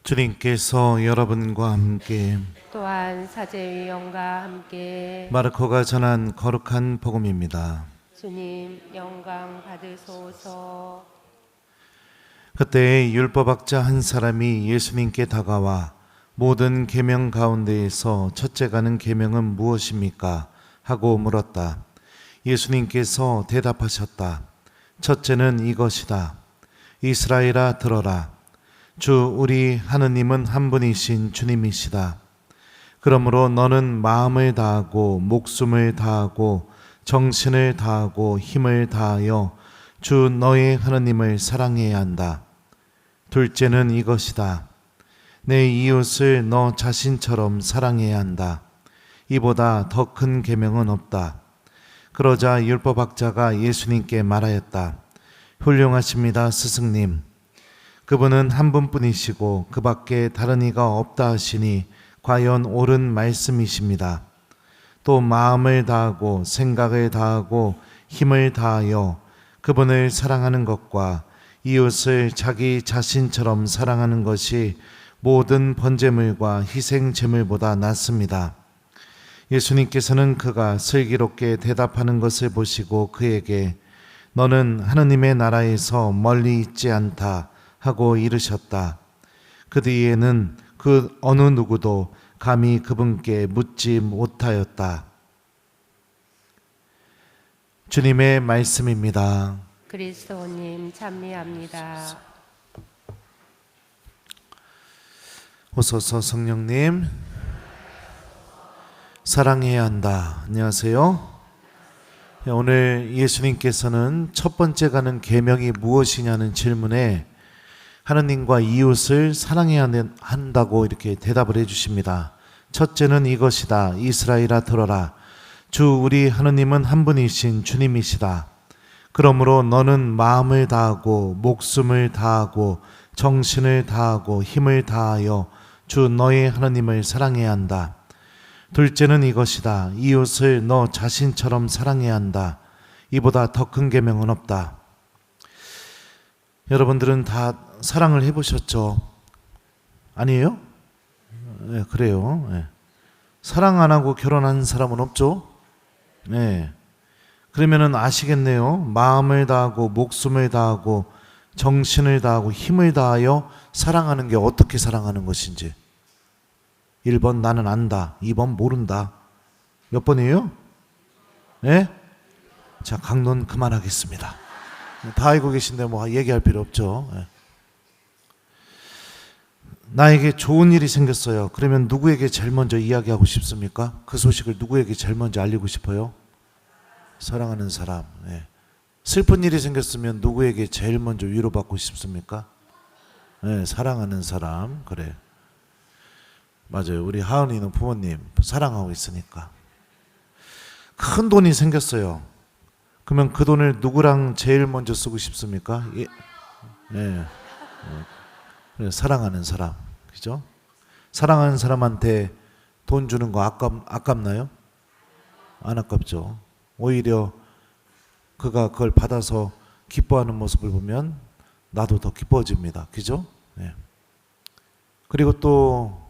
주님께서 여러분과 함께 또한 사제의 영과 함께 마르코가 전한 거룩한 복음입니다. 주님 영광 받으소서. 그때 율법학자 한 사람이 예수님께 다가와 모든 계명 가운데에서 첫째가는 계명은 무엇입니까? 하고 물었다. 예수님께서 대답하셨다. 첫째는 이것이다. 이스라엘아 들어라. 주 우리 하느님은 한 분이신 주님이시다. 그러므로 너는 마음을 다하고 목숨을 다하고 정신을 다하고 힘을 다하여 주 너의 하느님을 사랑해야 한다. 둘째는 이것이다. 내 이웃을 너 자신처럼 사랑해야 한다. 이보다 더 큰 계명은 없다. 그러자 율법학자가 예수님께 말하였다. 훌륭하십니다, 스승님. 그분은 한 분뿐이시고 그 밖에 다른 이가 없다 하시니 과연 옳은 말씀이십니다. 또 마음을 다하고 생각을 다하고 힘을 다하여 그분을 사랑하는 것과 이웃을 자기 자신처럼 사랑하는 것이 모든 번제물과 희생 제물보다 낫습니다. 예수님께서는 그가 슬기롭게 대답하는 것을 보시고 그에게 너는 하느님의 나라에서 멀리 있지 않다 하고 이르셨다. 그 뒤에는 그 어느 누구도 감히 그분께 묻지 못하였다. 주님의 말씀입니다. 그리스도님 찬미합니다. 오소서 성령님, 사랑해야 한다. 안녕하세요. 오늘 예수님께서는 첫 번째 가는 계명이 무엇이냐는 질문에 하느님과 이웃을 사랑해야 한다고 이렇게 대답을 해주십니다. 첫째는 이것이다. 이스라엘아 들어라. 주 우리 하느님은 한 분이신 주님이시다. 그러므로 너는 마음을 다하고 목숨을 다하고 정신을 다하고 힘을 다하여 주 너의 하느님을 사랑해야 한다. 둘째는 이것이다. 이웃을 너 자신처럼 사랑해야 한다. 이보다 더 큰 계명은 없다. 여러분들은 다 사랑을 해보셨죠? 아니에요? 네, 그래요. 네. 사랑 안 하고 결혼한 사람은 없죠? 네. 그러면은 아시겠네요. 마음을 다하고 목숨을 다하고 정신을 다하고 힘을 다하여 사랑하는 게 어떻게 사랑하는 것인지. 1번 나는 안다. 2번 모른다. 몇 번이에요? 네? 자, 강론 그만하겠습니다. 다 알고 계신데 뭐 얘기할 필요 없죠. 네. 나에게 좋은 일이 생겼어요. 그러면 누구에게 제일 먼저 이야기하고 싶습니까? 그 소식을 누구에게 제일 먼저 알리고 싶어요? 사랑하는 사람. 네. 슬픈 일이 생겼으면 누구에게 제일 먼저 위로받고 싶습니까? 네, 사랑하는 사람. 그래. 맞아요. 우리 하은이는 부모님 사랑하고 있으니까. 큰 돈이 생겼어요. 그러면 그 돈을 누구랑 제일 먼저 쓰고 싶습니까? 예. 네. 사랑하는 사람. 그죠? 사랑하는 사람한테 돈 주는 거 아깝나요? 안 아깝죠. 오히려 그가 그걸 받아서 기뻐하는 모습을 보면 나도 더 기뻐집니다. 그죠? 네. 그리고 또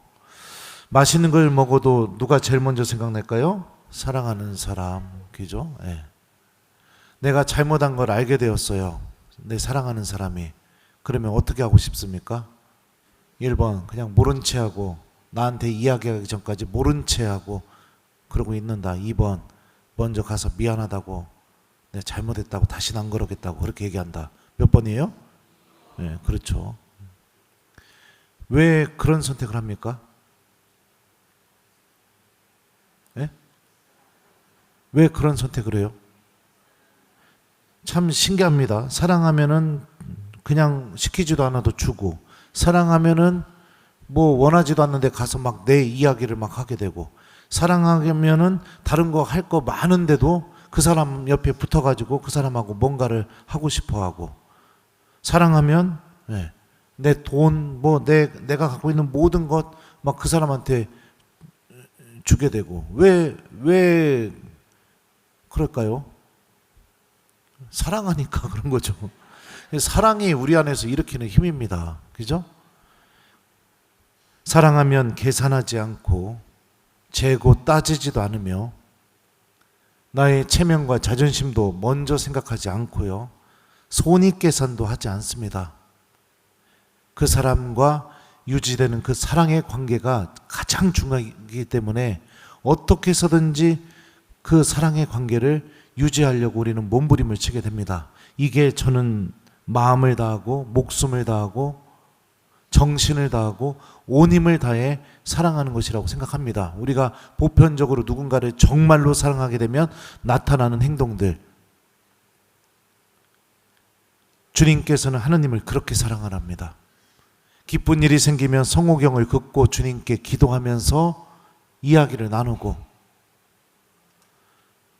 맛있는 걸 먹어도 누가 제일 먼저 생각날까요? 사랑하는 사람. 그죠? 네. 내가 잘못한 걸 알게 되었어요. 내 사랑하는 사람이. 그러면 어떻게 하고 싶습니까? 1번 그냥 모른 채 하고 나한테 이야기하기 전까지 모른 채 하고 그러고 있는다. 2번 먼저 가서 미안하다고 내가 잘못했다고 다시는 안 그러겠다고 그렇게 얘기한다. 몇 번이에요? 네, 그렇죠. 왜 그런 선택을 합니까? 네? 왜 그런 선택을 해요? 참 신기합니다. 사랑하면은 그냥 시키지도 않아도 주고, 사랑하면은 뭐 원하지도 않는데 가서 막 내 이야기를 막 하게 되고, 사랑하면은 다른 거 할 거 많은데도 그 사람 옆에 붙어가지고 그 사람하고 뭔가를 하고 싶어 하고, 사랑하면 네, 내 돈, 뭐 내가 갖고 있는 모든 것 막 그 사람한테 주게 되고. 왜 그럴까요? 사랑하니까 그런 거죠. 사랑이 우리 안에서 일으키는 힘입니다. 그죠? 사랑하면 계산하지 않고 재고 따지지도 않으며 나의 체면과 자존심도 먼저 생각하지 않고요. 손익계산도 하지 않습니다. 그 사람과 유지되는 그 사랑의 관계가 가장 중요하기 때문에 어떻게 해서든지 그 사랑의 관계를 유지하려고 우리는 몸부림을 치게 됩니다. 이게 저는 마음을 다하고 목숨을 다하고 정신을 다하고 온 힘을 다해 사랑하는 것이라고 생각합니다. 우리가 보편적으로 누군가를 정말로 사랑하게 되면 나타나는 행동들, 주님께서는 하나님을 그렇게 사랑하랍니다. 기쁜 일이 생기면 성호경을 긋고 주님께 기도하면서 이야기를 나누고,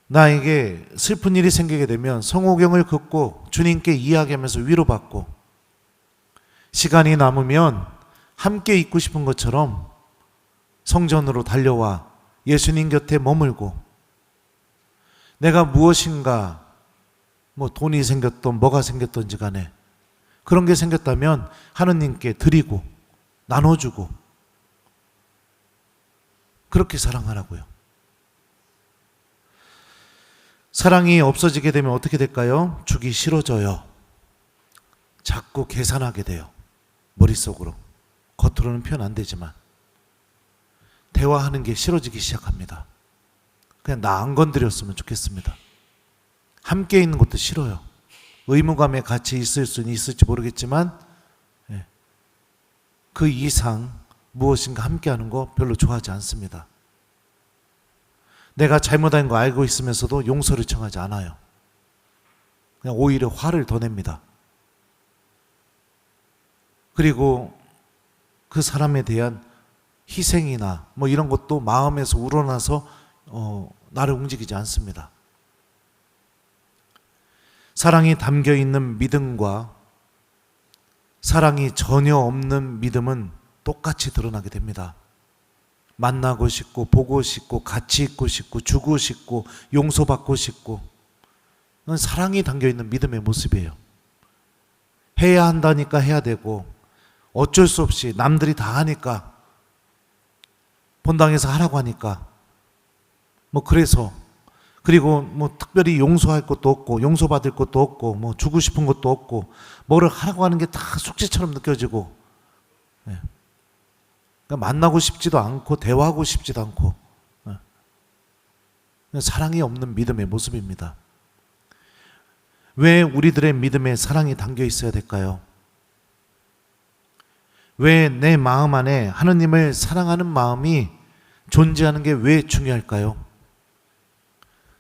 나에게 슬픈 일이 생기게 되면 성호경을 긋고 주님께 이야기하면서 위로받고, 시간이 남으면 함께 있고 싶은 것처럼 성전으로 달려와 예수님 곁에 머물고, 내가 무엇인가 돈이 생겼던 뭐가 생겼던지 간에 그런 게 생겼다면 하느님께 드리고 나눠주고, 그렇게 사랑하라고요. 사랑이 없어지게 되면 어떻게 될까요? 주기 싫어져요. 자꾸 계산하게 돼요. 머릿속으로. 겉으로는 표현 안 되지만 대화하는 게 싫어지기 시작합니다. 그냥 나 안 건드렸으면 좋겠습니다. 함께 있는 것도 싫어요. 의무감에 같이 있을 수는 있을지 모르겠지만 그 이상 무엇인가 함께하는 거 별로 좋아하지 않습니다. 내가 잘못한 거 알고 있으면서도 용서를 청하지 않아요. 그냥 오히려 화를 더 냅니다. 그리고 그 사람에 대한 희생이나 이런 것도 마음에서 우러나서 나를 움직이지 않습니다. 사랑이 담겨 있는 믿음과 사랑이 전혀 없는 믿음은 똑같이 드러나게 됩니다. 만나고 싶고 보고 싶고 같이 있고 싶고 주고 싶고 용서받고 싶고, 그건 사랑이 담겨 있는 믿음의 모습이에요. 해야 한다니까 해야 되고, 어쩔 수 없이 남들이 다 하니까, 본당에서 하라고 하니까 그래서, 그리고 특별히 용서할 것도 없고 용서받을 것도 없고 주고 싶은 것도 없고, 뭐를 하라고 하는 게 다 숙제처럼 느껴지고, 그러니까 만나고 싶지도 않고 대화하고 싶지도 않고, 사랑이 없는 믿음의 모습입니다. 왜 우리들의 믿음에 사랑이 담겨 있어야 될까요? 왜 내 마음 안에 하느님을 사랑하는 마음이 존재하는 게 왜 중요할까요?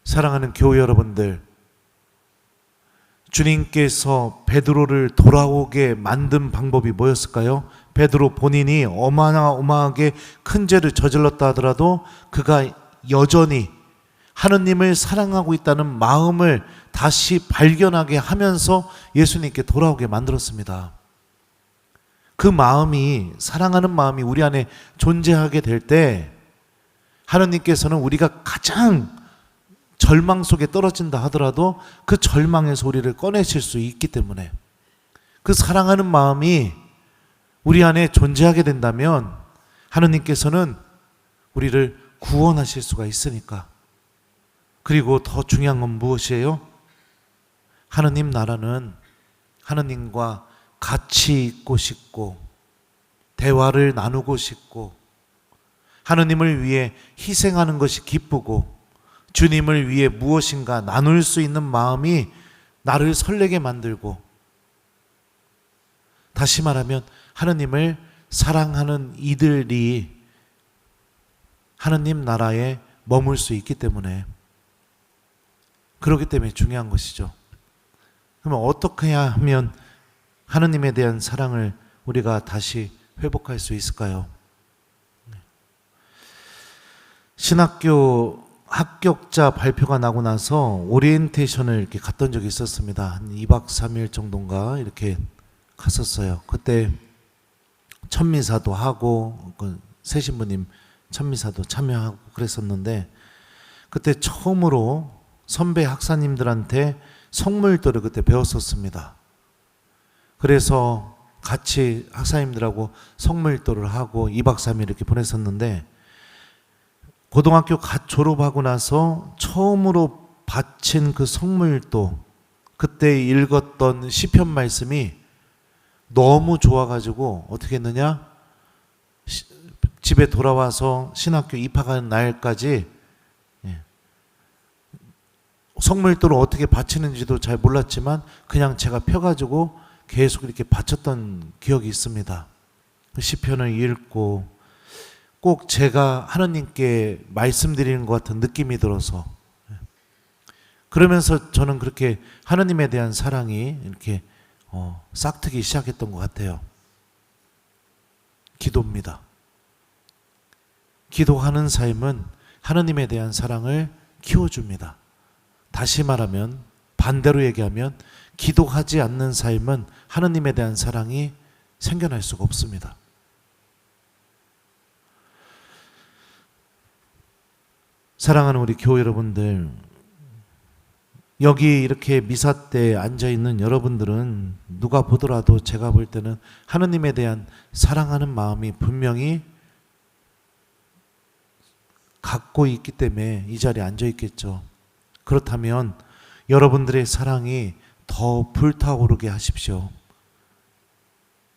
사랑하는 교회 여러분들, 주님께서 베드로를 돌아오게 만든 방법이 뭐였을까요? 베드로 본인이 어마어마하게 큰 죄를 저질렀다 하더라도 그가 여전히 하느님을 사랑하고 있다는 마음을 다시 발견하게 하면서 예수님께 돌아오게 만들었습니다. 그 마음이, 사랑하는 마음이 우리 안에 존재하게 될 때 하느님께서는 우리가 가장 절망 속에 떨어진다 하더라도 그 절망에서 우리를 꺼내실 수 있기 때문에, 그 사랑하는 마음이 우리 안에 존재하게 된다면 하느님께서는 우리를 구원하실 수가 있으니까. 그리고 더 중요한 건 무엇이에요? 하느님 나라는 하느님과 같이 있고 싶고 대화를 나누고 싶고 하느님을 위해 희생하는 것이 기쁘고 주님을 위해 무엇인가 나눌 수 있는 마음이 나를 설레게 만들고, 다시 말하면 하느님을 사랑하는 이들이 하느님 나라에 머물 수 있기 때문에, 그렇기 때문에 중요한 것이죠. 그러면 어떻게 해야 하면 하느님에 대한 사랑을 우리가 다시 회복할 수 있을까요? 신학교 합격자 발표가 나고 나서 오리엔테이션을 이렇게 갔던 적이 있었습니다. 한 2박 3일 정도인가 이렇게 갔었어요. 그때 천미사도 하고 새 신부님 천미사도 참여하고 그랬었는데, 그때 처음으로 선배 학사님들한테 성물도를 그때 배웠었습니다. 그래서 같이 학사님들하고 성물도를 하고 2박 3일 이렇게 보냈었는데, 고등학교 갓 졸업하고 나서 처음으로 바친 그 성물도, 그때 읽었던 시편 말씀이 너무 좋아가지고 어떻게 했느냐, 집에 돌아와서 신학교 입학하는 날까지 성물도를 어떻게 바치는지도 잘 몰랐지만 그냥 제가 펴가지고 계속 이렇게 바쳤던 기억이 있습니다. 시편을 읽고 꼭 제가 하나님께 말씀드리는 것 같은 느낌이 들어서, 그러면서 저는 그렇게 하나님에 대한 사랑이 이렇게 싹트기 시작했던 것 같아요. 기도입니다. 기도하는 삶은 하나님에 대한 사랑을 키워줍니다. 다시 말하면, 반대로 얘기하면, 기도하지 않는 삶은 하나님에 대한 사랑이 생겨날 수가 없습니다. 사랑하는 우리 교회 여러분들, 여기 이렇게 미사 때 앉아있는 여러분들은 누가 보더라도 제가 볼 때는 하나님에 대한 사랑하는 마음이 분명히 갖고 있기 때문에 이 자리에 앉아있겠죠. 그렇다면 여러분들의 사랑이 더 불타오르게 하십시오.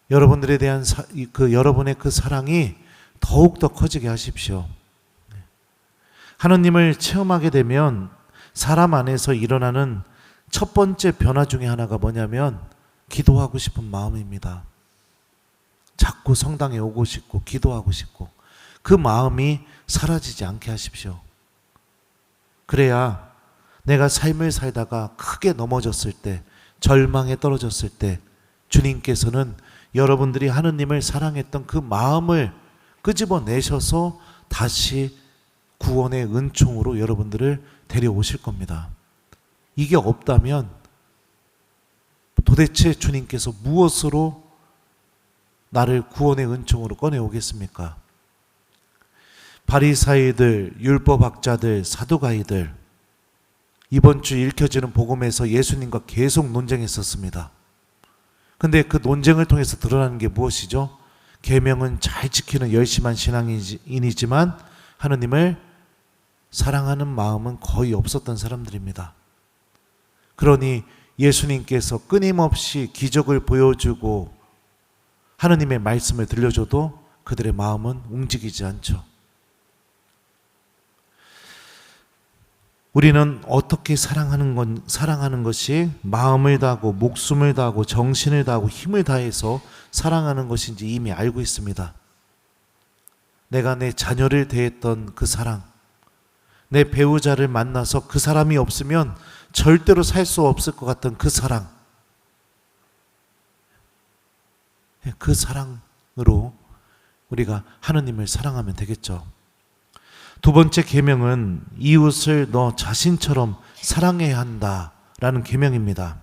여러분들에 대한 여러분의 그 사랑이 더욱더 커지게 하십시오. 하나님을 체험하게 되면 사람 안에서 일어나는 첫 번째 변화 중에 하나가 뭐냐면 기도하고 싶은 마음입니다. 자꾸 성당에 오고 싶고 기도하고 싶고, 그 마음이 사라지지 않게 하십시오. 그래야 내가 삶을 살다가 크게 넘어졌을 때, 절망에 떨어졌을 때 주님께서는 여러분들이 하느님을 사랑했던 그 마음을 끄집어내셔서 다시 구원의 은총으로 여러분들을 데려오실 겁니다. 이게 없다면 도대체 주님께서 무엇으로 나를 구원의 은총으로 꺼내오겠습니까? 바리사이들, 율법학자들, 사두가이들, 이번 주 읽혀지는 복음에서 예수님과 계속 논쟁했었습니다. 근데 그 논쟁을 통해서 드러나는 게 무엇이죠? 계명은 잘 지키는 열심한 신앙인이지만 하느님을 사랑하는 마음은 거의 없었던 사람들입니다. 그러니 예수님께서 끊임없이 기적을 보여주고 하느님의 말씀을 들려줘도 그들의 마음은 움직이지 않죠. 우리는 어떻게 사랑하는 것이 마음을 다하고 목숨을 다하고 정신을 다하고 힘을 다해서 사랑하는 것인지 이미 알고 있습니다. 내가 내 자녀를 대했던 그 사랑, 내 배우자를 만나서 그 사람이 없으면 절대로 살 수 없을 것 같던 그 사랑, 그 사랑으로 우리가 하느님을 사랑하면 되겠죠. 두 번째 계명은 이웃을 너 자신처럼 사랑해야 한다라는 계명입니다.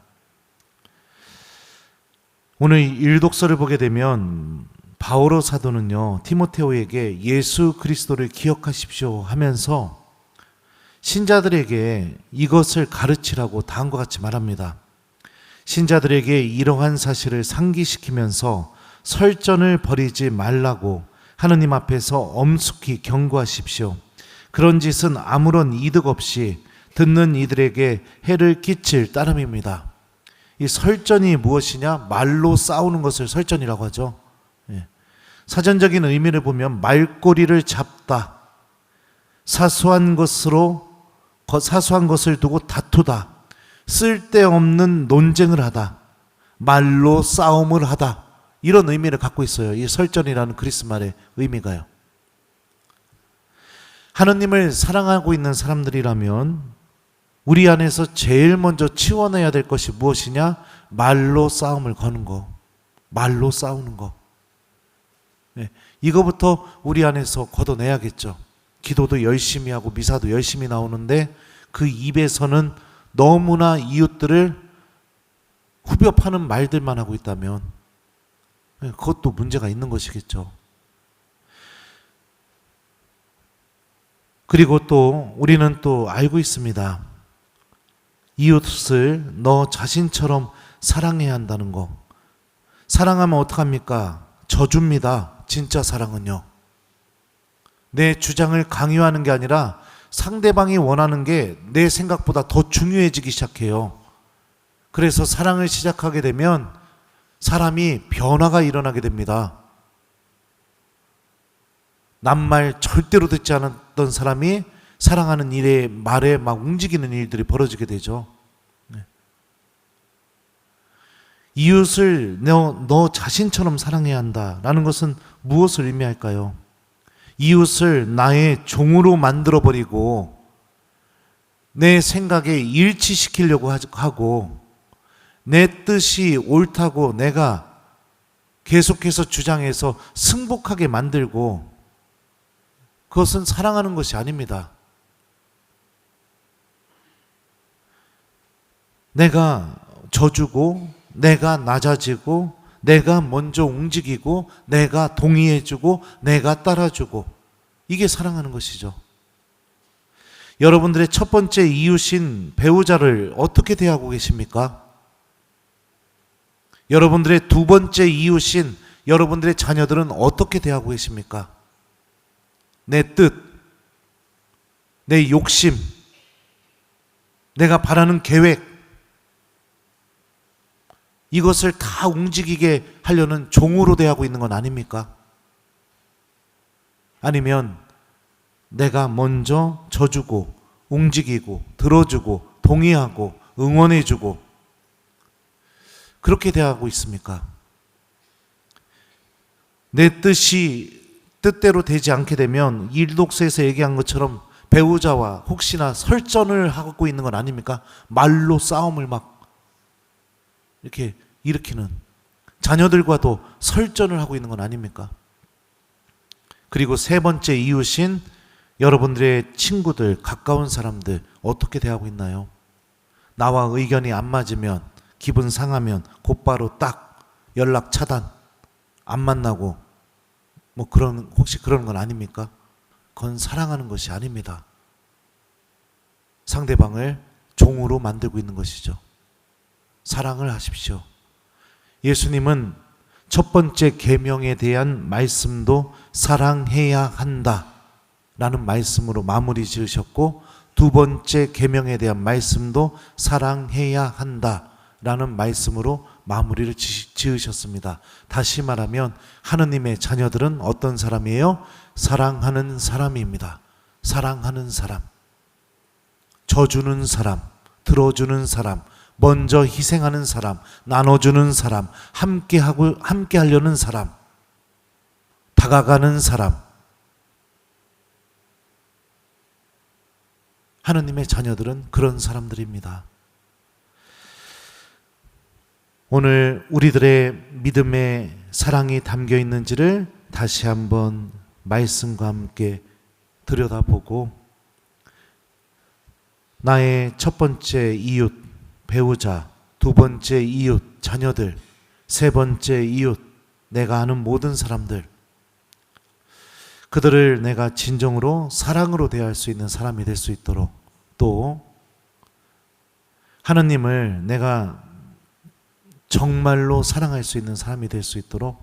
오늘 일독서를 보게 되면 바오로 사도는요, 티모테오에게 예수 그리스도를 기억하십시오 하면서 신자들에게 이것을 가르치라고 다음과 같이 말합니다. 신자들에게 이러한 사실을 상기시키면서 설전을 벌이지 말라고 하느님 앞에서 엄숙히 경고하십시오. 그런 짓은 아무런 이득 없이 듣는 이들에게 해를 끼칠 따름입니다. 이 설전이 무엇이냐? 말로 싸우는 것을 설전이라고 하죠. 사전적인 의미를 보면 말꼬리를 잡다, 사소한 것을 두고 다투다, 쓸데없는 논쟁을 하다, 말로 싸움을 하다, 이런 의미를 갖고 있어요. 이 설전이라는 그리스 말의 의미가요. 하느님을 사랑하고 있는 사람들이라면 우리 안에서 제일 먼저 치워내야 될 것이 무엇이냐? 말로 싸움을 거는 거, 말로 싸우는 거. 이거부터 우리 안에서 걷어내야겠죠. 기도도 열심히 하고 미사도 열심히 나오는데 그 입에서는 너무나 이웃들을 후벼 파는 말들만 하고 있다면 그것도 문제가 있는 것이겠죠. 그리고 또 우리는 또 알고 있습니다. 이웃을 너 자신처럼 사랑해야 한다는 거. 사랑하면 어떡합니까? 저줍니다. 진짜 사랑은요. 내 주장을 강요하는 게 아니라 상대방이 원하는 게 내 생각보다 더 중요해지기 시작해요. 그래서 사랑을 시작하게 되면 사람이 변화가 일어나게 됩니다. 남말 절대로 듣지 않았던 사람이 사랑하는 일에 말에 막 움직이는 일들이 벌어지게 되죠. 이웃을 너 자신처럼 사랑해야 한다라는 것은 무엇을 의미할까요? 이웃을 나의 종으로 만들어버리고 내 생각에 일치시키려고 하고 내 뜻이 옳다고 내가 계속해서 주장해서 승복하게 만들고, 그것은 사랑하는 것이 아닙니다. 내가 져주고 내가 낮아지고 내가 먼저 움직이고 내가 동의해주고 내가 따라주고, 이게 사랑하는 것이죠. 여러분들의 첫 번째 이웃인 배우자를 어떻게 대하고 계십니까? 여러분들의 두 번째 이웃인 여러분들의 자녀들은 어떻게 대하고 계십니까? 내 뜻, 내 욕심, 내가 바라는 계획, 이것을 다 움직이게 하려는 종으로 대하고 있는 건 아닙니까? 아니면 내가 먼저 져주고 움직이고 들어주고 동의하고 응원해주고 그렇게 대하고 있습니까? 내 뜻대로 되지 않게 되면 일독서에서 얘기한 것처럼 배우자와 혹시나 설전을 하고 있는 건 아닙니까? 말로 싸움을 막 이렇게 일으키는, 자녀들과도 설전을 하고 있는 건 아닙니까? 그리고 세 번째 이웃인 여러분들의 친구들, 가까운 사람들 어떻게 대하고 있나요? 나와 의견이 안 맞으면, 기분 상하면 곧바로 딱 연락 차단, 안 만나고 혹시 그런 건 아닙니까? 그건 사랑하는 것이 아닙니다. 상대방을 종으로 만들고 있는 것이죠. 사랑을 하십시오. 예수님은 첫 번째 계명에 대한 말씀도 사랑해야 한다 라는 말씀으로 마무리 지으셨고, 두 번째 계명에 대한 말씀도 사랑해야 한다 라는 말씀으로 마무리를 지으셨습니다. 다시 말하면 하느님의 자녀들은 어떤 사람이에요? 사랑하는 사람입니다. 사랑하는 사람, 져주는 사람, 들어주는 사람, 먼저 희생하는 사람, 나눠주는 사람, 함께 하려는 사람, 다가가는 사람. 하느님의 자녀들은 그런 사람들입니다. 오늘 우리들의 믿음의 사랑이 담겨 있는지를 다시 한번 말씀과 함께 들여다보고, 나의 첫 번째 이웃, 배우자, 두 번째 이웃, 자녀들, 세 번째 이웃, 내가 아는 모든 사람들, 그들을 내가 진정으로 사랑으로 대할 수 있는 사람이 될 수 있도록, 또 하느님을 내가 정말로 사랑할 수 있는 사람이 될 수 있도록,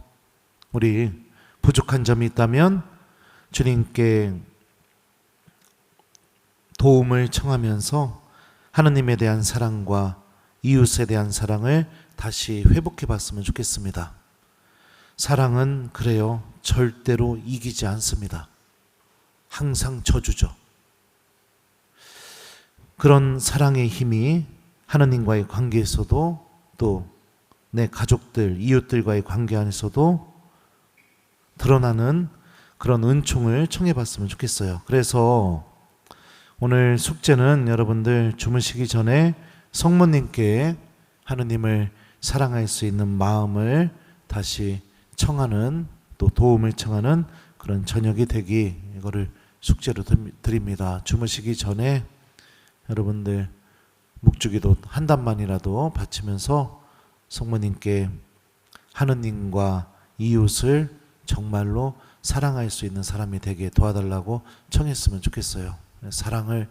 우리 부족한 점이 있다면 주님께 도움을 청하면서 하느님에 대한 사랑과 이웃에 대한 사랑을 다시 회복해 봤으면 좋겠습니다. 사랑은 그래요, 절대로 이기지 않습니다. 항상 져주죠. 그런 사랑의 힘이 하느님과의 관계에서도, 또 내 가족들, 이웃들과의 관계 안에서도 드러나는 그런 은총을 청해 봤으면 좋겠어요. 그래서 오늘 숙제는 여러분들 주무시기 전에 성모님께 하느님을 사랑할 수 있는 마음을 다시 청하는, 또 도움을 청하는 그런 저녁이 되기, 이거를 숙제로 드립니다. 주무시기 전에 여러분들 묵주기도 한 단만이라도 바치면서 성모님께 하느님과 이웃을 정말로 사랑할 수 있는 사람이 되게 도와달라고 청했으면 좋겠어요. 사랑을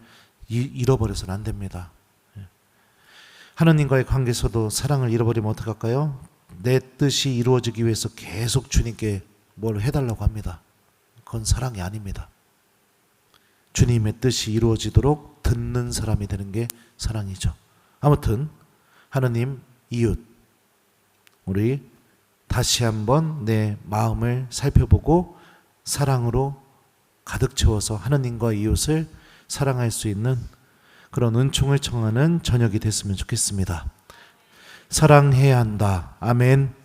잃어버려서는 안 됩니다. 하느님과의 관계에서도 사랑을 잃어버리면 어떡할까요? 내 뜻이 이루어지기 위해서 계속 주님께 뭘 해달라고 합니다. 그건 사랑이 아닙니다. 주님의 뜻이 이루어지도록 듣는 사람이 되는 게 사랑이죠. 아무튼 하느님, 이웃, 우리 다시 한번 내 마음을 살펴보고 사랑으로 가득 채워서 하느님과 이웃을 사랑할 수 있는 그런 은총을 청하는 저녁이 됐으면 좋겠습니다. 사랑해야 한다. 아멘.